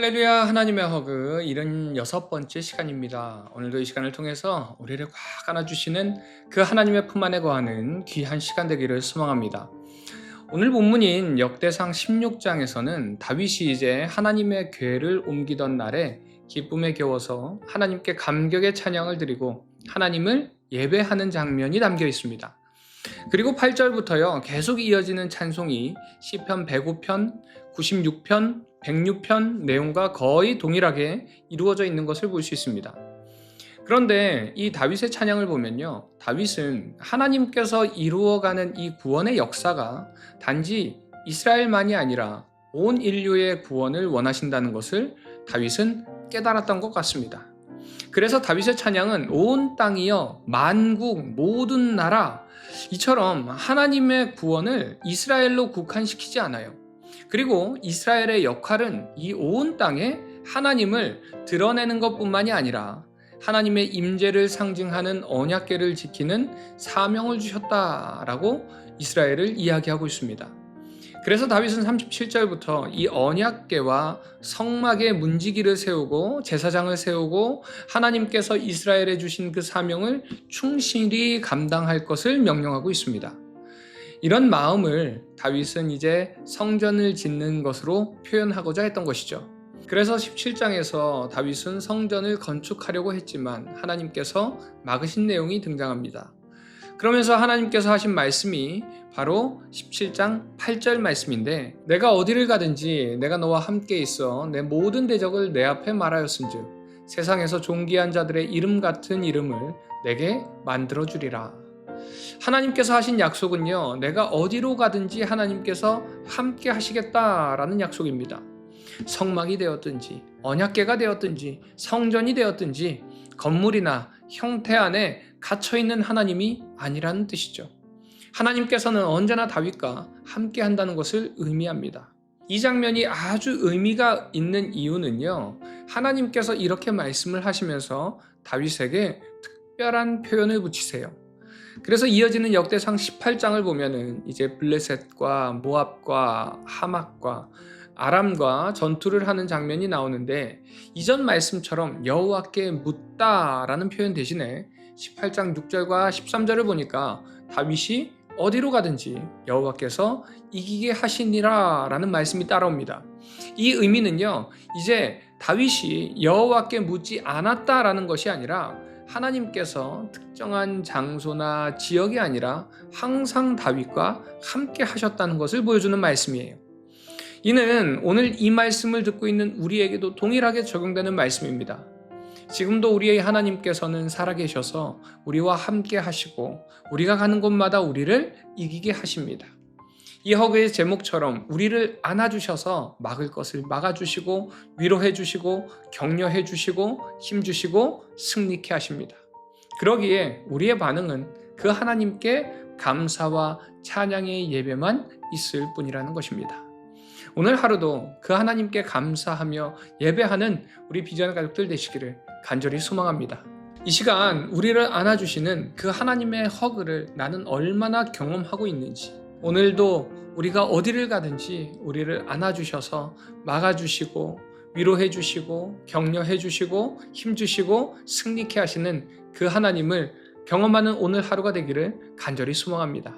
할렐루야. 하나님의 허그 76번째 시간입니다. 오늘도 이 시간을 통해서 우리를 꽉 안아주시는 그 하나님의 품 안에 거하는 귀한 시간 되기를 소망합니다. 오늘 본문인 역대상 16장에서는 다윗이 이제 하나님의 궤를 옮기던 날에 기쁨에 겨워서 하나님께 감격의 찬양을 드리고 하나님을 예배하는 장면이 담겨 있습니다. 그리고 8절부터요 계속 이어지는 찬송이 시편 105편, 96편, 106편 내용과 거의 동일하게 이루어져 있는 것을 볼 수 있습니다. 그런데 이 다윗의 찬양을 보면요, 다윗은 하나님께서 이루어가는 이 구원의 역사가 단지 이스라엘만이 아니라 온 인류의 구원을 원하신다는 것을 다윗은 깨달았던 것 같습니다. 그래서 다윗의 찬양은 온 땅이여 만국 모든 나라 이처럼 하나님의 구원을 이스라엘로 국한시키지 않아요. 그리고 이스라엘의 역할은 이 온 땅에 하나님을 드러내는 것뿐만이 아니라 하나님의 임재를 상징하는 언약궤를 지키는 사명을 주셨다라고 이스라엘을 이야기하고 있습니다. 그래서 다윗은 37절부터 이 언약궤와 성막의 문지기를 세우고 제사장을 세우고 하나님께서 이스라엘에 주신 그 사명을 충실히 감당할 것을 명령하고 있습니다. 이런 마음을 다윗은 이제 성전을 짓는 것으로 표현하고자 했던 것이죠. 그래서 17장에서 다윗은 성전을 건축하려고 했지만 하나님께서 막으신 내용이 등장합니다. 그러면서 하나님께서 하신 말씀이 바로 17장 8절 말씀인데, 내가 어디를 가든지 내가 너와 함께 있어 내 모든 대적을 내 앞에 말하였은즉 세상에서 존귀한 자들의 이름 같은 이름을 내게 만들어주리라. 하나님께서 하신 약속은요, 내가 어디로 가든지 하나님께서 함께 하시겠다라는 약속입니다. 성막이 되었든지 언약궤가 되었든지 성전이 되었든지 건물이나 형태 안에 갇혀있는 하나님이 아니라는 뜻이죠. 하나님께서는 언제나 다윗과 함께 한다는 것을 의미합니다. 이 장면이 아주 의미가 있는 이유는요, 하나님께서 이렇게 말씀을 하시면서 다윗에게 특별한 표현을 붙이세요. 그래서 이어지는 역대상 18장을 보면은 이제 블레셋과 모압과 하맛과 아람과 전투를 하는 장면이 나오는데, 이전 말씀처럼 여호와께 묻다라는 표현 대신에 18장 6절과 13절을 보니까 다윗이 어디로 가든지 여호와께서 이기게 하시니라 라는 말씀이 따라옵니다. 이 의미는요, 이제 다윗이 여호와께 묻지 않았다라는 것이 아니라 하나님께서 특정한 장소나 지역이 아니라 항상 다윗과 함께 하셨다는 것을 보여주는 말씀이에요. 이는 오늘 이 말씀을 듣고 있는 우리에게도 동일하게 적용되는 말씀입니다. 지금도 우리의 하나님께서는 살아계셔서 우리와 함께 하시고 우리가 가는 곳마다 우리를 이기게 하십니다. 이 허그의 제목처럼 우리를 안아주셔서 막을 것을 막아주시고 위로해주시고 격려해주시고 힘주시고 승리케 하십니다. 그러기에 우리의 반응은 그 하나님께 감사와 찬양의 예배만 있을 뿐이라는 것입니다. 오늘 하루도 그 하나님께 감사하며 예배하는 우리 비전 가족들 되시기를 간절히 소망합니다. 이 시간 우리를 안아주시는 그 하나님의 허그를 나는 얼마나 경험하고 있는지, 오늘도 우리가 어디를 가든지 우리를 안아주셔서 막아주시고 위로해주시고 격려해주시고 힘주시고 승리케 하시는 그 하나님을 경험하는 오늘 하루가 되기를 간절히 소망합니다.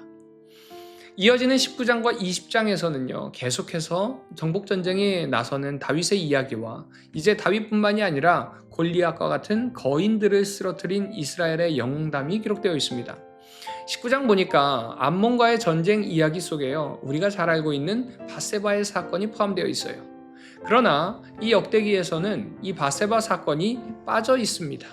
이어지는 19장과 20장에서는요 계속해서 정복전쟁에 나서는 다윗의 이야기와 이제 다윗뿐만이 아니라 골리앗과 같은 거인들을 쓰러뜨린 이스라엘의 영웅담이 기록되어 있습니다. 19장 보니까 암몬과의 전쟁 이야기 속에요, 우리가 잘 알고 있는 밧세바의 사건이 포함되어 있어요. 그러나 이 역대기에서는 이 밧세바 사건이 빠져 있습니다.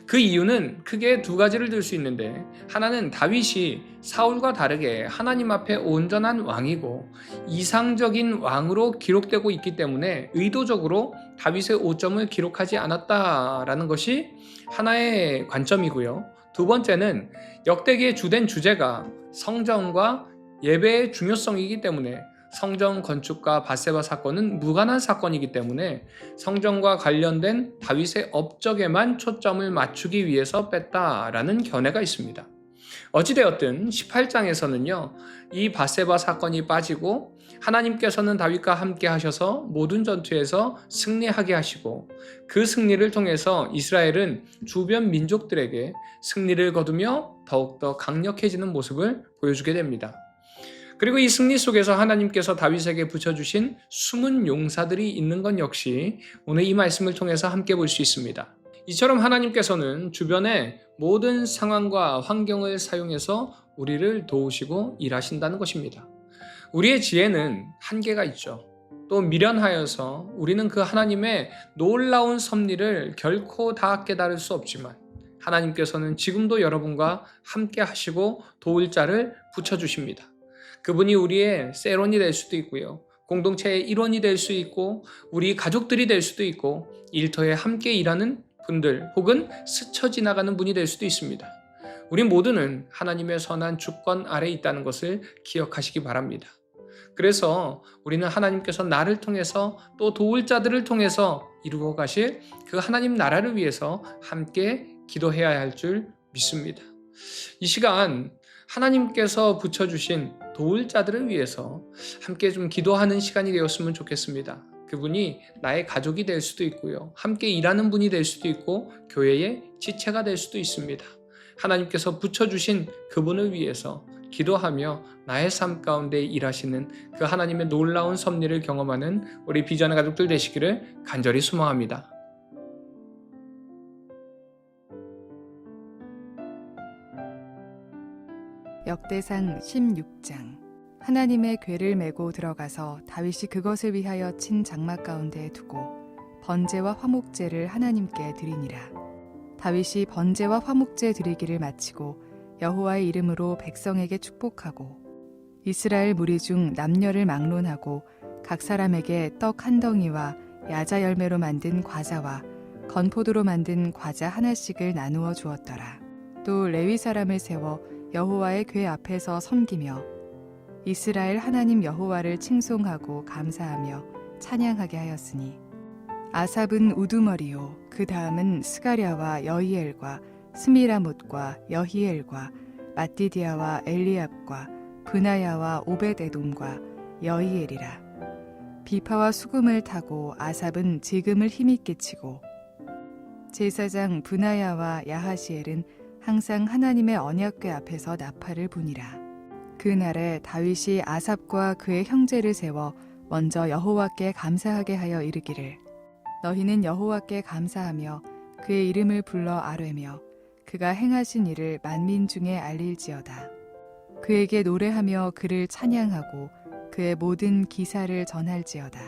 그 이유는 크게 두 가지를 들 수 있는데, 하나는 다윗이 사울과 다르게 하나님 앞에 온전한 왕이고 이상적인 왕으로 기록되고 있기 때문에 의도적으로 다윗의 오점을 기록하지 않았다라는 것이 하나의 관점이고요. 두 번째는 역대기의 주된 주제가 성전과 예배의 중요성이기 때문에 성전 건축과 밧세바 사건은 무관한 사건이기 때문에 성전과 관련된 다윗의 업적에만 초점을 맞추기 위해서 뺐다라는 견해가 있습니다. 어찌되었든 18장에서는요 이 밧세바 사건이 빠지고 하나님께서는 다윗과 함께 하셔서 모든 전투에서 승리하게 하시고 그 승리를 통해서 이스라엘은 주변 민족들에게 승리를 거두며 더욱더 강력해지는 모습을 보여주게 됩니다. 그리고 이 승리 속에서 하나님께서 다윗에게 붙여주신 숨은 용사들이 있는 것 역시 오늘 이 말씀을 통해서 함께 볼 수 있습니다. 이처럼 하나님께서는 주변의 모든 상황과 환경을 사용해서 우리를 도우시고 일하신다는 것입니다. 우리의 지혜는 한계가 있죠. 또 미련하여서 우리는 그 하나님의 놀라운 섭리를 결코 다 깨달을 수 없지만 하나님께서는 지금도 여러분과 함께 하시고 도울 자를 붙여주십니다. 그분이 우리의 세론이 될 수도 있고요. 공동체의 일원이 될 수 있고 우리 가족들이 될 수도 있고 일터에 함께 일하는 분들 혹은 스쳐 지나가는 분이 될 수도 있습니다. 우리 모두는 하나님의 선한 주권 아래 있다는 것을 기억하시기 바랍니다. 그래서 우리는 하나님께서 나를 통해서 또 도울 자들을 통해서 이루어 가실 그 하나님 나라를 위해서 함께 기도해야 할 줄 믿습니다. 이 시간 하나님께서 붙여주신 도울 자들을 위해서 함께 좀 기도하는 시간이 되었으면 좋겠습니다. 그분이 나의 가족이 될 수도 있고요. 함께 일하는 분이 될 수도 있고 교회의 지체가 될 수도 있습니다. 하나님께서 붙여주신 그분을 위해서 기도하며 나의 삶 가운데 일하시는 그 하나님의 놀라운 섭리를 경험하는 우리 비전의 가족들 되시기를 간절히 소망합니다. 역대상 16장. 하나님의 궤를 메고 들어가서 다윗이 그것을 위하여 친 장막 가운데에 두고 번제와 화목제를 하나님께 드리니라. 다윗이 번제와 화목제 드리기를 마치고 여호와의 이름으로 백성에게 축복하고 이스라엘 무리 중 남녀를 막론하고 각 사람에게 떡 한 덩이와 야자 열매로 만든 과자와 건포도로 만든 과자 하나씩을 나누어 주었더라. 또 레위 사람을 세워 여호와의 궤 앞에서 섬기며 이스라엘 하나님 여호와를 칭송하고 감사하며 찬양하게 하였으니 아삽은 우두머리요 그 다음은 스가랴와 여히엘과 스미라못과 여히엘과 마띠디아와 엘리압과 브나야와 오벳에돔과 여히엘이라. 비파와 수금을 타고 아삽은 지금을 힘있게 치고 제사장 브나야와 야하시엘은 항상 하나님의 언약궤 앞에서 나팔을 부니라. 그날에 다윗이 아삽과 그의 형제를 세워 먼저 여호와께 감사하게 하여 이르기를 너희는 여호와께 감사하며 그의 이름을 불러 아뢰며 그가 행하신 일을 만민 중에 알릴지어다. 그에게 노래하며 그를 찬양하고 그의 모든 기사를 전할지어다.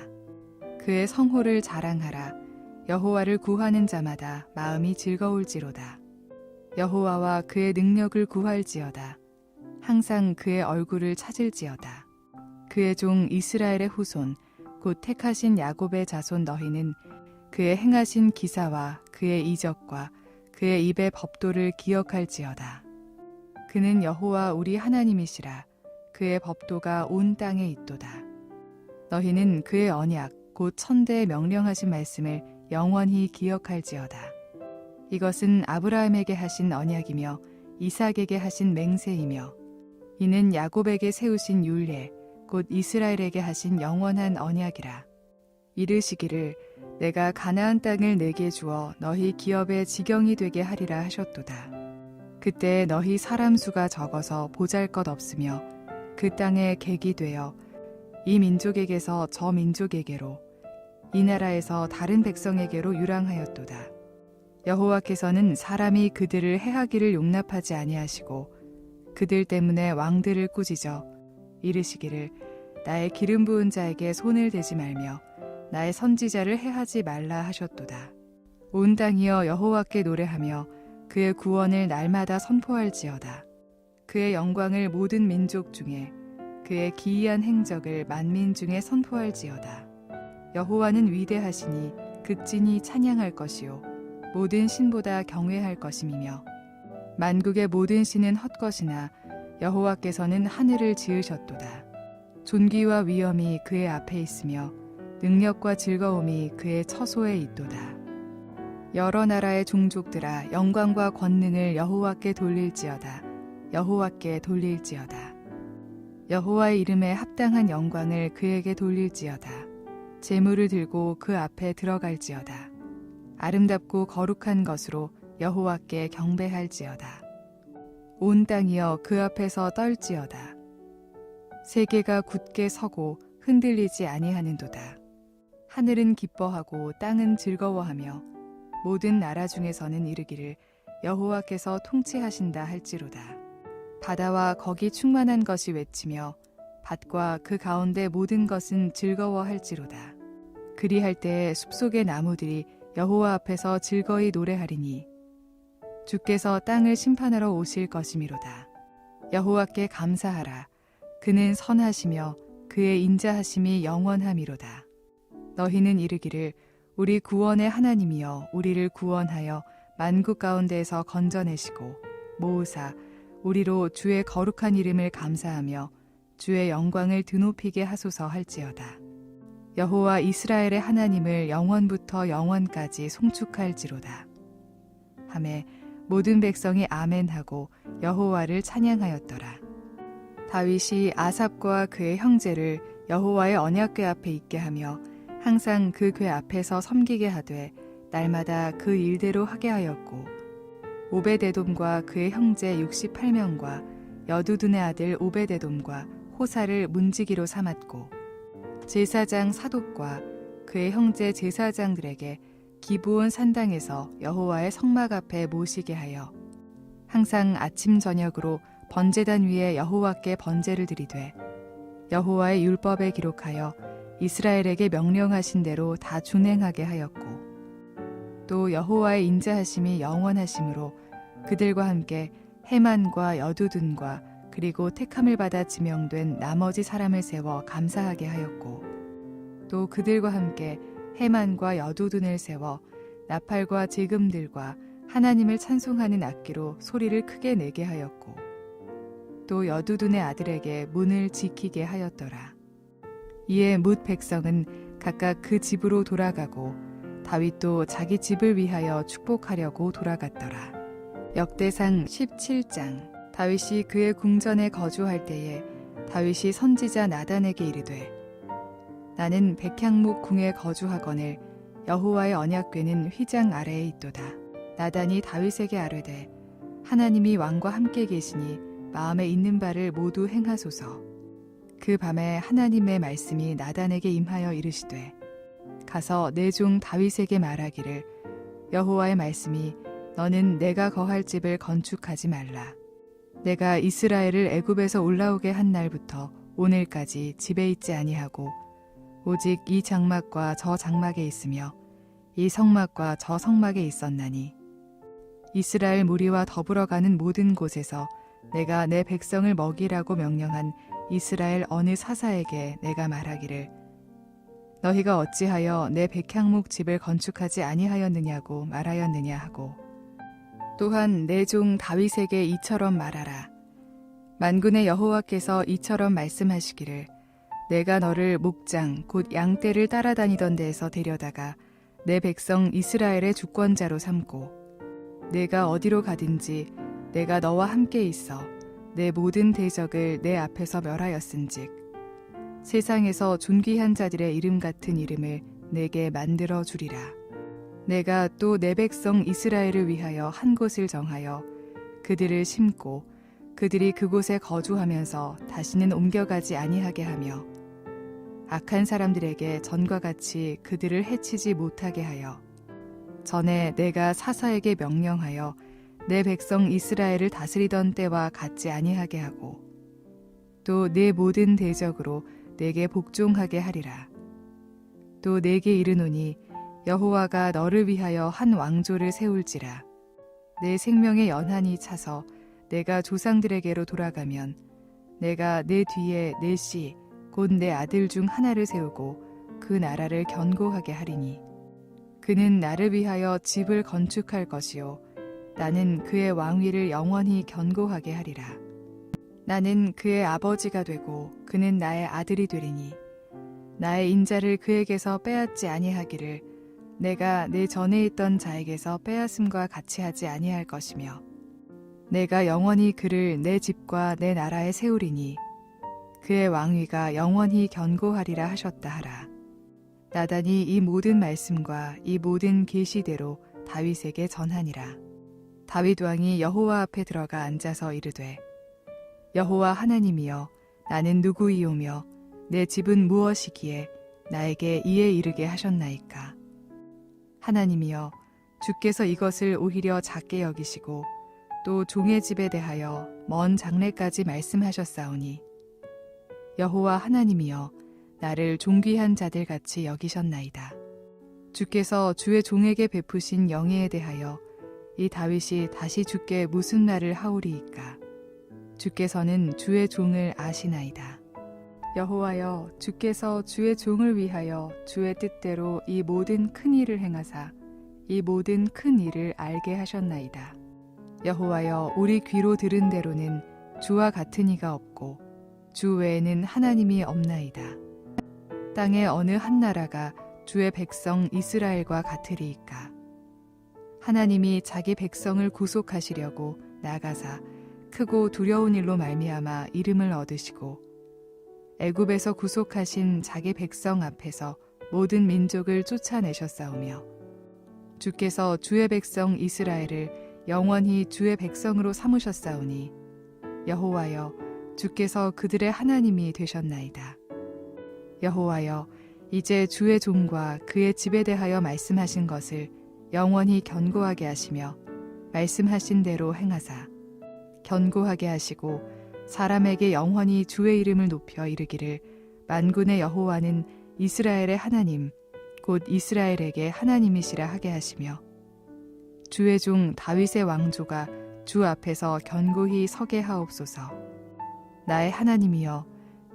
그의 성호를 자랑하라. 여호와를 구하는 자마다 마음이 즐거울지로다. 여호와와 그의 능력을 구할지어다. 항상 그의 얼굴을 찾을지어다. 그의 종 이스라엘의 후손 곧 택하신 야곱의 자손 너희는 그의 행하신 기사와 그의 이적과 그의 입의 법도를 기억할지어다. 그는 여호와 우리 하나님이시라. 그의 법도가 온 땅에 있도다. 너희는 그의 언약 곧 천대에 명령하신 말씀을 영원히 기억할지어다. 이것은 아브라함에게 하신 언약이며 이삭에게 하신 맹세이며 이는 야곱에게 세우신 율례 곧 이스라엘에게 하신 영원한 언약이라. 이르시기를 내가 가나안 땅을 내게 주어 너희 기업의 지경이 되게 하리라 하셨도다. 그때 너희 사람 수가 적어서 보잘것없으며 그 땅에 객이 되어 이 민족에게서 저 민족에게로 이 나라에서 다른 백성에게로 유랑하였도다. 여호와께서는 사람이 그들을 해하기를 용납하지 아니하시고 그들 때문에 왕들을 꾸짖어 이르시기를 나의 기름 부은 자에게 손을 대지 말며 나의 선지자를 해하지 말라 하셨도다. 온 땅이여 여호와께 노래하며 그의 구원을 날마다 선포할지어다. 그의 영광을 모든 민족 중에 그의 기이한 행적을 만민 중에 선포할지어다. 여호와는 위대하시니 극진히 찬양할 것이요 모든 신보다 경외할 것임이며 만국의 모든 신은 헛것이나 여호와께서는 하늘을 지으셨도다. 존귀와 위엄이 그의 앞에 있으며 능력과 즐거움이 그의 처소에 있도다. 여러 나라의 종족들아 영광과 권능을 여호와께 돌릴지어다. 여호와께 돌릴지어다. 여호와의 이름에 합당한 영광을 그에게 돌릴지어다. 제물을 들고 그 앞에 들어갈지어다. 아름답고 거룩한 것으로 여호와께 경배할지어다. 온 땅이여 그 앞에서 떨지어다. 세계가 굳게 서고 흔들리지 아니하는도다. 하늘은 기뻐하고 땅은 즐거워하며 모든 나라 중에서는 이르기를 여호와께서 통치하신다 할지로다. 바다와 거기 충만한 것이 외치며 밭과 그 가운데 모든 것은 즐거워할지로다. 그리할 때에 숲속의 나무들이 여호와 앞에서 즐거이 노래하리니 주께서 땅을 심판하러 오실 것이미로다. 여호와께 감사하라. 그는 선하시며 그의 인자하심이 영원하미로다. 너희는 이르기를 우리 구원의 하나님이여 우리를 구원하여 만국 가운데에서 건져내시고 모으사 우리로 주의 거룩한 이름을 감사하며 주의 영광을 드높이게 하소서 할지어다. 여호와 이스라엘의 하나님을 영원부터 영원까지 송축할지로다. 하매 모든 백성이 아멘하고 여호와를 찬양하였더라. 다윗이 아삽과 그의 형제를 여호와의 언약궤 앞에 있게 하며 항상 그 궤 앞에서 섬기게 하되 날마다 그 일대로 하게 하였고 오베데돔과 그의 형제 68명과 여두둔의 아들 오베데돔과 호사를 문지기로 삼았고 제사장 사독과 그의 형제 제사장들에게 기브온 산당에서 여호와의 성막 앞에 모시게 하여 항상 아침 저녁으로 번제단 위에 여호와께 번제를 드리되 여호와의 율법에 기록하여 이스라엘에게 명령하신 대로 다 준행하게 하였고 또 여호와의 인자하심이 영원하심으로 그들과 함께 헤만과 여두둔과 그리고 택함을 받아 지명된 나머지 사람을 세워 감사하게 하였고 또 그들과 함께 헤만과 여두둔을 세워 나팔과 제금들과 하나님을 찬송하는 악기로 소리를 크게 내게 하였고 또 여두둔의 아들에게 문을 지키게 하였더라. 이에 뭇 백성은 각각 그 집으로 돌아가고 다윗도 자기 집을 위하여 축복하려고 돌아갔더라. 역대상 17장. 다윗이 그의 궁전에 거주할 때에 다윗이 선지자 나단에게 이르되 나는 백향목 궁에 거주하거늘 여호와의 언약궤는 휘장 아래에 있도다. 나단이 다윗에게 아뢰되 하나님이 왕과 함께 계시니 마음에 있는 바를 모두 행하소서. 그 밤에 하나님의 말씀이 나단에게 임하여 이르시되 가서 내 종 다윗에게 말하기를 여호와의 말씀이 너는 내가 거할 집을 건축하지 말라. 내가 이스라엘을 애굽에서 올라오게 한 날부터 오늘까지 집에 있지 아니하고 오직 이 장막과 저 장막에 있으며 이 성막과 저 성막에 있었나니 이스라엘 무리와 더불어 가는 모든 곳에서 내가 내 백성을 먹이라고 명령한 이스라엘 어느 사사에게 내가 말하기를 너희가 어찌하여 내 백향목 집을 건축하지 아니하였느냐고 말하였느냐 하고 또한 내 종 다윗에게 이처럼 말하라. 만군의 여호와께서 이처럼 말씀하시기를 내가 너를 목장 곧 양떼를 따라다니던 데에서 데려다가 내 백성 이스라엘의 주권자로 삼고 내가 어디로 가든지 내가 너와 함께 있어 내 모든 대적을 내 앞에서 멸하였은즉 세상에서 존귀한 자들의 이름 같은 이름을 내게 만들어 주리라. 내가 또 내 백성 이스라엘을 위하여 한 곳을 정하여 그들을 심고 그들이 그곳에 거주하면서 다시는 옮겨가지 아니하게 하며 악한 사람들에게 전과 같이 그들을 해치지 못하게 하여 전에 내가 사사에게 명령하여 내 백성 이스라엘을 다스리던 때와 같지 아니하게 하고 또 내 모든 대적으로 내게 복종하게 하리라. 또 내게 이르노니 여호와가 너를 위하여 한 왕조를 세울지라. 내 생명의 연한이 차서 내가 조상들에게로 돌아가면 내가 내 뒤에 내 씨 곧 내 아들 중 하나를 세우고 그 나라를 견고하게 하리니 그는 나를 위하여 집을 건축할 것이요 나는 그의 왕위를 영원히 견고하게 하리라. 나는 그의 아버지가 되고 그는 나의 아들이 되리니 나의 인자를 그에게서 빼앗지 아니하기를 내가 내 전에 있던 자에게서 빼앗음과 같이 하지 아니할 것이며 내가 영원히 그를 내 집과 내 나라에 세우리니 그의 왕위가 영원히 견고하리라 하셨다 하라. 나단이 이 모든 말씀과 이 모든 계시대로 다윗에게 전하니라. 다윗 왕이 여호와 앞에 들어가 앉아서 이르되, 여호와 하나님이여, 나는 누구이오며 내 집은 무엇이기에 나에게 이에 이르게 하셨나이까. 하나님이여, 주께서 이것을 오히려 작게 여기시고 또 종의 집에 대하여 먼 장래까지 말씀하셨사오니, 여호와 하나님이여, 나를 존귀한 자들 같이 여기셨나이다. 주께서 주의 종에게 베푸신 영예에 대하여 이 다윗이 다시 주께 무슨 말을 하오리이까. 주께서는 주의 종을 아시나이다. 여호와여, 주께서 주의 종을 위하여 주의 뜻대로 이 모든 큰 일을 행하사 이 모든 큰 일을 알게 하셨나이다. 여호와여, 우리 귀로 들은 대로는 주와 같은 이가 없고 주 외에는 하나님이 없나이다. 땅의 어느 한 나라가 주의 백성 이스라엘과 같으리이까. 하나님이 자기 백성을 구속하시려고 나가사 크고 두려운 일로 말미암아 이름을 얻으시고 애굽에서 구속하신 자기 백성 앞에서 모든 민족을 쫓아내셨사오며, 주께서 주의 백성 이스라엘을 영원히 주의 백성으로 삼으셨사오니, 여호와여, 주께서 그들의 하나님이 되셨나이다. 여호와여, 이제 주의 종과 그의 집에 대하여 말씀하신 것을 영원히 견고하게 하시며 말씀하신 대로 행하사 견고하게 하시고 사람에게 영원히 주의 이름을 높여 이르기를, 만군의 여호와는 이스라엘의 하나님 곧 이스라엘에게 하나님이시라 하게 하시며, 주의 종 다윗의 왕조가 주 앞에서 견고히 서게 하옵소서. 나의 하나님이여,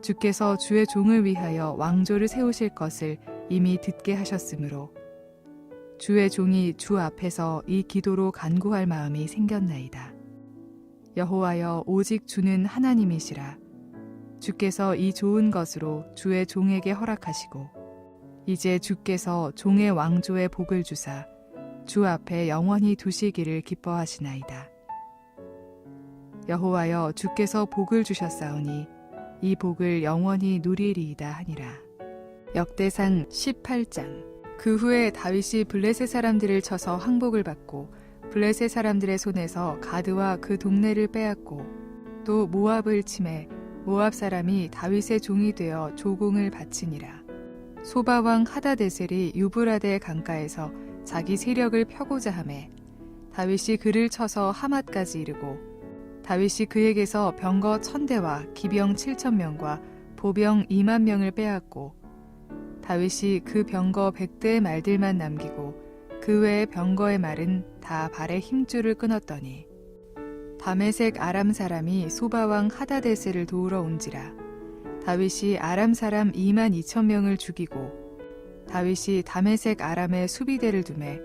주께서 주의 종을 위하여 왕조를 세우실 것을 이미 듣게 하셨으므로 주의 종이 주 앞에서 이 기도로 간구할 마음이 생겼나이다. 여호와여, 오직 주는 하나님이시라. 주께서 이 좋은 것으로 주의 종에게 허락하시고 이제 주께서 종의 왕조에 복을 주사 주 앞에 영원히 두시기를 기뻐하시나이다. 여호와여, 주께서 복을 주셨사오니 이 복을 영원히 누리리이다 하니라. 역대상 18장. 그 후에 다윗이 블레셋 사람들을 쳐서 항복을 받고 블레셋 사람들의 손에서 가드와 그 동네를 빼앗고 또 모압을 치매 모압 사람이 다윗의 종이 되어 조공을 바치니라. 소바왕 하다데셀이 유브라데 강가에서 자기 세력을 펴고자 하매 다윗이 그를 쳐서 하맛까지 이르고, 다윗이 그에게서 병거 1000대와 기병 7000명과 보병 20000명을 빼앗고 다윗이 그 병거 100대의 말들만 남기고 그 외의 병거의 말은 다 발의 힘줄을 끊었더니, 다메섹 아람 사람이 소바왕 하다데셀을 도우러 온지라. 다윗이 아람 사람 22000명을 죽이고 다윗이 다메섹 아람의 수비대를 두매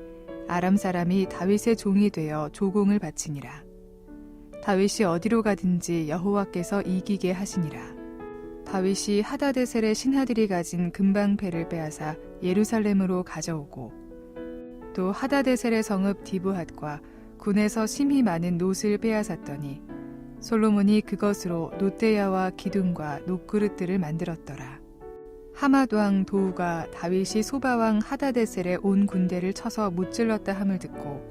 아람 사람이 다윗의 종이 되어 조공을 바치니라. 다윗이 어디로 가든지 여호와께서 이기게 하시니라. 다윗이 하다데셀의 신하들이 가진 금방패를 빼앗아 예루살렘으로 가져오고 또 하다데셀의 성읍 디브핫과 군에서 심히 많은 놋을 빼앗았더니 솔로몬이 그것으로 놋대야와 기둥과 놋그릇들을 만들었더라. 하맛 왕 도우가 다윗이 소바왕 하다데셀의 온 군대를 쳐서 무찔렀다 함을 듣고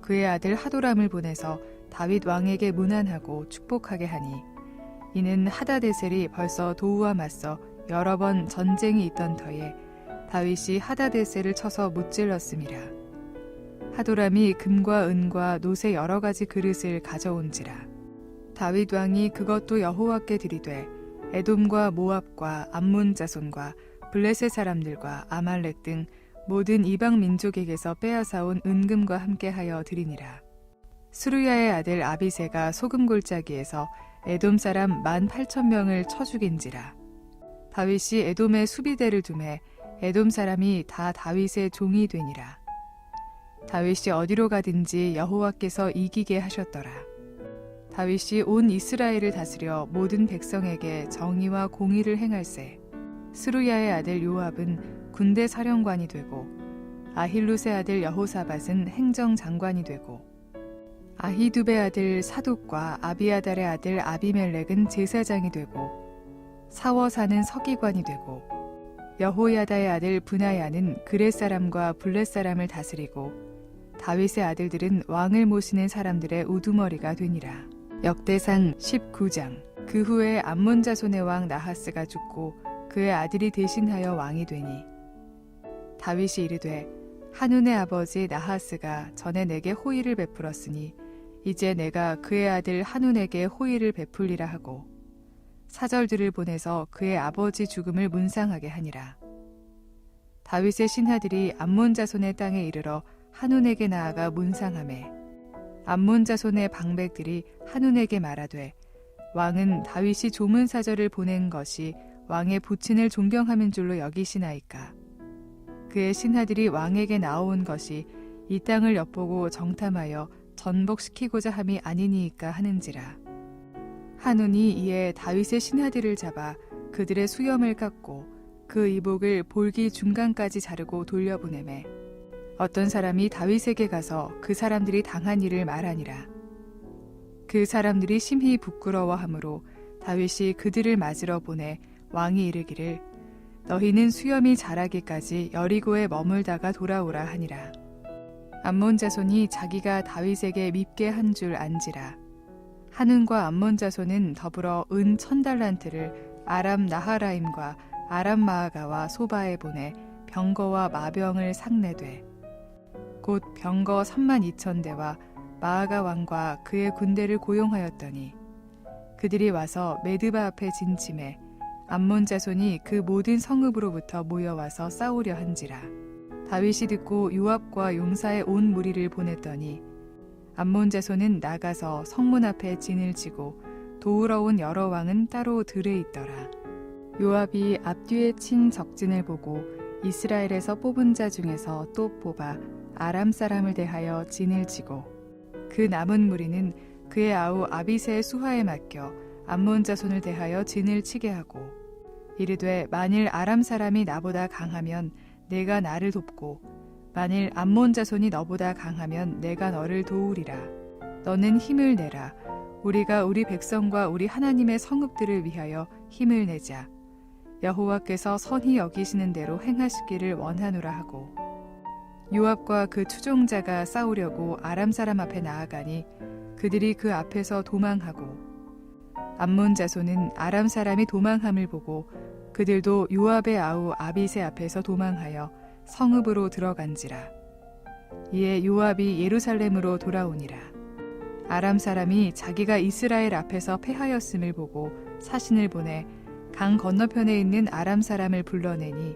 그의 아들 하도람을 보내서 다윗 왕에게 문안하고 축복하게 하니, 이는 하다데셀이 벌써 도우와 맞서 여러 번 전쟁이 있던 터에 다윗이 하다데셀을 쳐서 무찔렀음이라. 하도람이 금과 은과 놋의 여러 가지 그릇을 가져온지라. 다윗 왕이 그것도 여호와께 드리되 에돔과 모압과 암몬 자손과 블레셋 사람들과 아말렉 등 모든 이방 민족에게서 빼앗아온 은금과 함께하여 드리니라. 스루야의 아들 아비새가 소금 골짜기에서 에돔 사람 18,000명을 쳐 죽인지라. 다윗이 에돔의 수비대를 두매 에돔 사람이 다 다윗의 종이 되니라. 다윗이 어디로 가든지 여호와께서 이기게 하셨더라. 다윗이 온 이스라엘을 다스려 모든 백성에게 정의와 공의를 행할세. 스루야의 아들 요압은 군대 사령관이 되고 아힐룻의 아들 여호사밧은 행정장관이 되고 아히두베 아들 사독과 아비아달의 아들 아비멜렉은 제사장이 되고 사워 사는 서기관이 되고 여호야다의 아들 브나야는 그렛 사람과 블렛 사람을 다스리고 다윗의 아들들은 왕을 모시는 사람들의 우두머리가 되니라. 역대상 19장. 그 후에 암몬 자손의 왕 나하스가 죽고 그의 아들이 대신하여 왕이 되니 다윗이 이르되 한운의 아버지 나하스가 전에 내게 호의를 베풀었으니 이제 내가 그의 아들 한운에게 호의를 베풀리라 하고 사절들을 보내서 그의 아버지 죽음을 문상하게 하니라. 다윗의 신하들이 암몬 자손의 땅에 이르러 한운에게 나아가 문상하매 암몬 자손의 방백들이 한운에게 말하되 왕은 다윗이 조문 사절을 보낸 것이 왕의 부친을 존경함인 줄로 여기시나이까. 그의 신하들이 왕에게 나온 것이 이 땅을 엿보고 정탐하여 전복시키고자 함이 아니니이까 하는지라. 한운이 이에 다윗의 신하들을 잡아 그들의 수염을 깎고 그 이복을 볼기 중간까지 자르고 돌려보내매 어떤 사람이 다윗에게 가서 그 사람들이 당한 일을 말하니라. 그 사람들이 심히 부끄러워하므로 다윗이 그들을 맞으러 보내 왕이 이르기를 너희는 수염이 자라기까지 여리고에 머물다가 돌아오라 하니라. 암몬 자손이 자기가 다윗에게 밉게 한 줄 안지라. 한운과 암몬 자손은 더불어 은 1000달란트를 아람 나하라임과 아람 마아가와 소바에 보내 병거와 마병을 상내되 곧 병거 32,000대와 마아가 왕과 그의 군대를 고용하였더니 그들이 와서 메드바 앞에 진침해 암몬 자손이 그 모든 성읍으로부터 모여와서 싸우려 한지라. 다윗이 듣고 요압과 용사의 온 무리를 보냈더니 암몬 자손은 나가서 성문 앞에 진을 치고 도우러 온 여러 왕은 따로 들에 있더라. 요압이 앞뒤에 친 적진을 보고 이스라엘에서 뽑은 자 중에서 또 뽑아 아람 사람을 대하여 진을 치고 그 남은 무리는 그의 아우 아비새의 수하에 맡겨 암몬 자손을 대하여 진을 치게 하고 이르되 만일 아람 사람이 나보다 강하면 내가 나를 돕고 만일 암몬 자손이 너보다 강하면 내가 너를 도우리라. 너는 힘을 내라. 우리가 우리 백성과 우리 하나님의 성읍들을 위하여 힘을 내자. 여호와께서 선히 여기시는 대로 행하시기를 원하노라 하고 요압과 그 추종자가 싸우려고 아람 사람 앞에 나아가니 그들이 그 앞에서 도망하고 암몬 자손은 아람 사람이 도망함을 보고 그들도 요압의 아우 아비새 앞에서 도망하여 성읍으로 들어간지라. 이에 요압이 예루살렘으로 돌아오니라. 아람 사람이 자기가 이스라엘 앞에서 패하였음을 보고 사신을 보내 강 건너편에 있는 아람 사람을 불러내니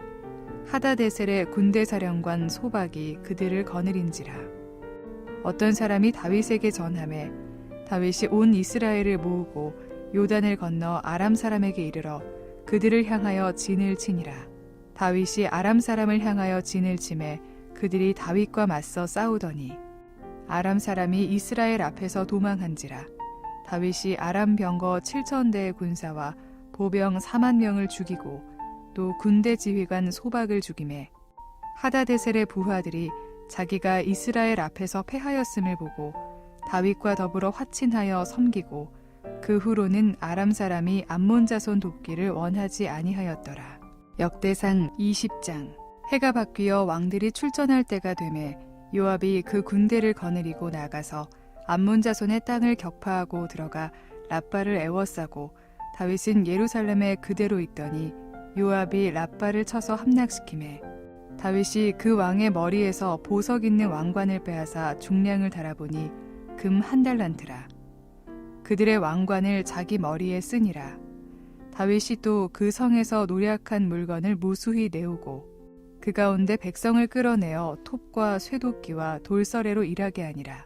하다데셀의 군대 사령관 소박이 그들을 거느린지라. 어떤 사람이 다윗에게 전하매 다윗이 온 이스라엘을 모으고 요단을 건너 아람 사람에게 이르러 그들을 향하여 진을 치니라. 다윗이 아람 사람을 향하여 진을 치매 그들이 다윗과 맞서 싸우더니 아람 사람이 이스라엘 앞에서 도망한지라. 다윗이 아람 병거 7,000대의 군사와 보병 40,000명을 죽이고 또 군대 지휘관 소박을 죽이매 하다데셀의 부하들이 자기가 이스라엘 앞에서 패하였음을 보고 다윗과 더불어 화친하여 섬기고 그 후로는 아람 사람이 암몬 자손 돕기를 원하지 아니하였더라. 역대상 20장. 해가 바뀌어 왕들이 출전할 때가 되매 요압이 그 군대를 거느리고 나가서 암몬 자손의 땅을 격파하고 들어가 랍바를 애워싸고 다윗은 예루살렘에 그대로 있더니 요압이 랍바를 쳐서 함락시키매 다윗이 그 왕의 머리에서 보석 있는 왕관을 빼앗아 중량을 달아보니 금 1달란트라. 그들의 왕관을 자기 머리에 쓰니라. 다윗이 또 그 성에서 노략한 물건을 무수히 내오고 그 가운데 백성을 끌어내어 톱과 쇠도끼와 돌서래로 일하게 하니라.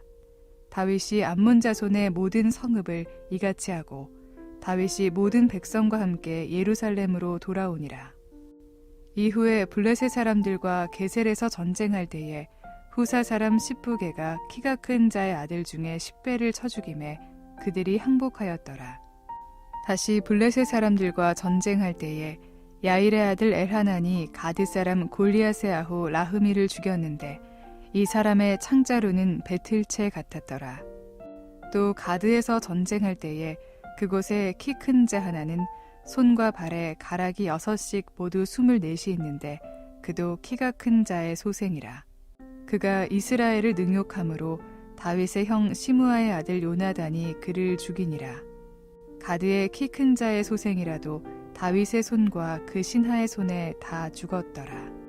다윗이 암몬 자손의 모든 성읍을 이같이 하고 다윗이 모든 백성과 함께 예루살렘으로 돌아오니라. 이후에 블레셋 사람들과 게셀에서 전쟁할 때에 후사 사람 시브게가 키가 큰 자의 아들 중에 10배를 쳐 죽임에 그들이 항복하였더라. 다시 블레셋 사람들과 전쟁할 때에 야일의 아들 엘하난이 가드 사람 골리앗의 아후 라흐미를 죽였는데 이 사람의 창자루는 배틀채 같았더라. 또 가드에서 전쟁할 때에 그곳에 키 큰 자 하나는 손과 발에 가락이 6씩 모두 24이 있는데 그도 키가 큰 자의 소생이라. 그가 이스라엘을 능욕함으로 다윗의 형 시므아의 아들 요나단이 그를 죽이니라. 가드의 키 큰 자의 소생이라도 다윗의 손과 그 신하의 손에 다 죽었더라.